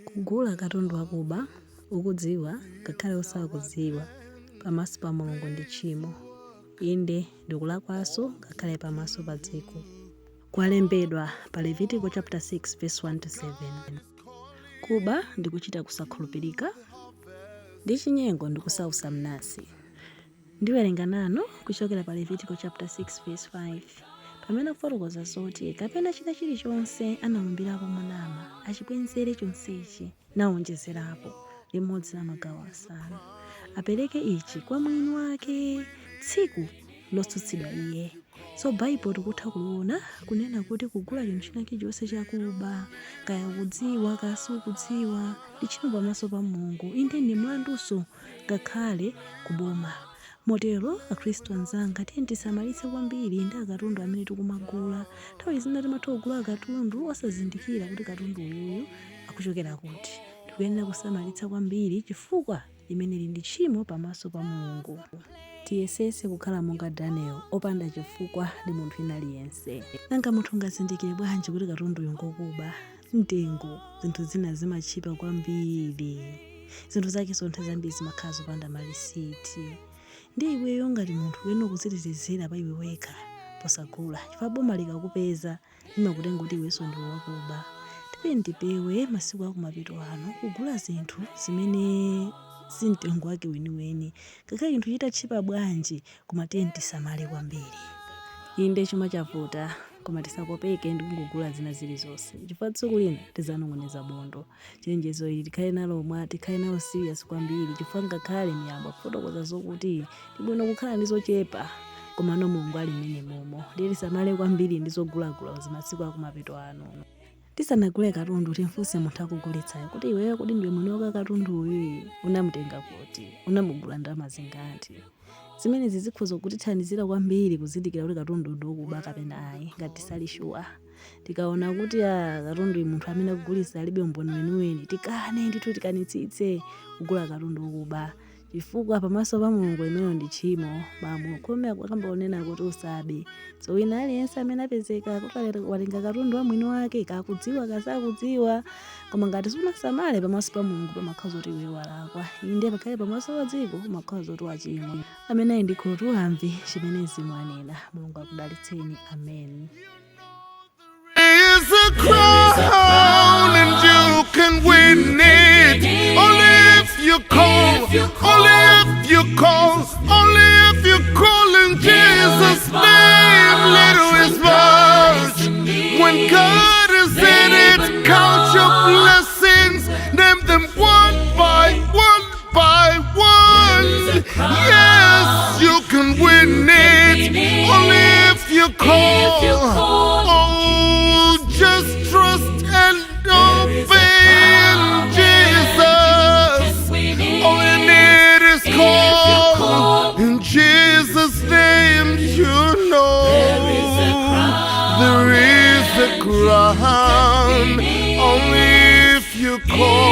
Kugula katundu wakuba ukudziwa ngakhale osakudziwa pamaso pa Mulungu ndi tchimo, inde ndikulakwanso ngakhale pamaso pa dziko. Kwalembedwa pa Levitico chapter 6 verse 1-7. Kuba ndikuchita kusakhulupirika ndi chinyengo ndikusausa mnansi. Ndiwerenga nanu kuchokera pa Levitico chapter 6 verse 5. Pamene kufotokoza zoti kapena china chilichonse analumbirapo monama achibwenzere chonsechi nawonjezerapo limodzi la magawo asanu. Apereke ichi kwa mwini wake tsiku lotsutsidwa iye. So Bible tikutha kuona kunena kuti kugula chinthu china chilichonse chakuba kaya kudziwa kaya sukudziwa ndi tchimo pamaso pa Mulungu, inde ndi mlanduso ngakhale kuboma. Motero akhristu anzanga tiye tisamalitse kwambiri ndi akatundu amene tikumagula. Nthawi zina timatha kugula akatundu osazindikira kuti katundu uyuyu akuchokera kuti. Tikuyenera kusamalitsa kwambiri chifukwa limeneli ndi tchimo pamaso pa Mulungu. Tiyesese kukhala monga Daniel opanda chifukwa ndi munthu ina aliyense. Nanga munthu ngazindikire bwanji kuti katundu uyu ngokuba? Mtengo zinthu zina zimatchipa kwambiri, zinthu zake zontha zambiri zimakhala zopanda malisiti. Ndi iweyo ngati munthu wena kuzitetezera pa iwe wekha posagula, chifukwa boma likakupeza limakutenga kuti iwenso ndiwe wakuba. Tipewe masiku akumapeto ano kugula zinthu zimene simtengo wake weniweni, ngakhale chinthu chitatchipa bwanji koma tiye tisamale kwambiri. Inde chuma chavuta koma tisakopeke ndi kungogula zina zilizonse, chifukwa tsiku lina tizanong'oneza bondo. Chenjezo ili tikhale nalo serious kwambiri, chifukwa ngakhale miyambo kufotokoza zokuti tibwino kukhala ndi zochepa koma no Mulungu ali mmene momo. Tisamale kwambiri ndi zogulagula masiku akumapeto ano. Tisanagule katundu timfunse munthu akugulitsayo kuti iweyo kuti ndiwe mwini wake katundu uyu unamutenga kuti, unamugula ndalama zingati. Zimene zikhoza kutithandizira kwambiri kuzindikira kuti katundu ndikuba kapena ayi. Ngati tisali sure tikaona kuti katundu uyu munthu amene akugulitsa alibe umboni weniweni, tikane ndithu tikanitsitse kugula katundu ukuba, chifukwa pamaso pa Mulungu imeneyo ndi tchimo. Khumi akambaonena kuti usabe. So wina aliyense amene apezeka kuti watenga katundu wa mwini wake kakudziwa kasakudziwa, koma ngati sunasamale pamaso pa Mulungu pamakhala zoti iwe walakwa. Inde pakhale pamaso pa dziko pamakhala zoti wachimwa. Amene ndikhulupirira amve chimene Mzimu anena. Mulungu akudalitseni. Amen. There is a crown and you can win it. Only if you call, only if you call, only if you call in Jesus' name. Little is much. When God is in it, count your blessings, name them one by one by one. Yes, you can win it. Only if you call. Oh, just trust and obey in Jesus. All you need is call. In Jesus' name, you know there is a crown. Only if you call.